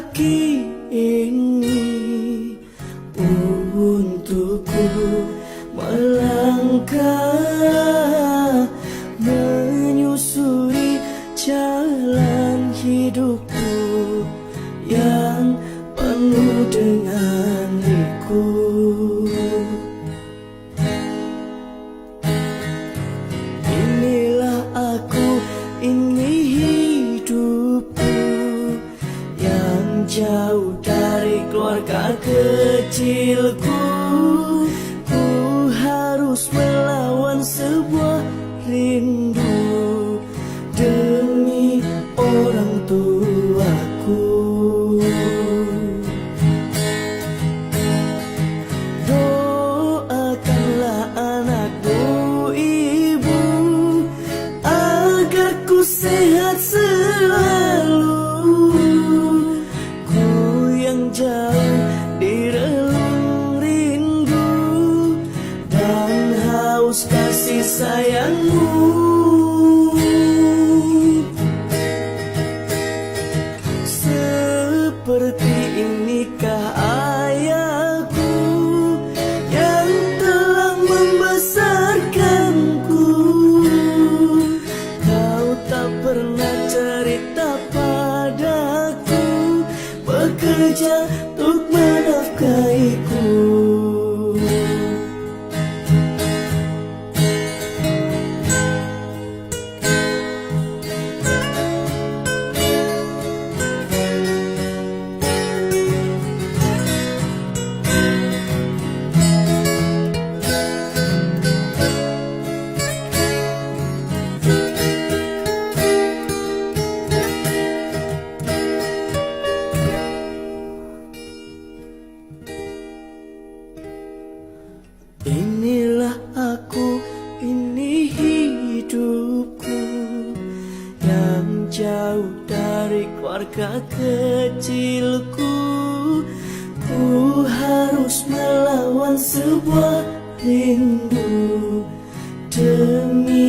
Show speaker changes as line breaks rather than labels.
kaki ini untukku melangkah menyusuri jalan hidupku yang penuh dengan liku. Inilah aku, ini hidupku yang jauh dari keluarga kecilku. Ku harus melawan sebuah rindu demi orang tuaku. Doakanlah anakku, ibu, agar ku sehat selalu. Ku yang jauh di relung rindu dan haus kasih sayangmu. Seperti inikah ayahku yang telah membesarkanku. Kau tak pernah cerita padaku, bekerja untuk menafkahiku. Inilah aku, ini hidupku yang jauh dari keluarga kecilku. Ku harus melawan sebuah rindu demi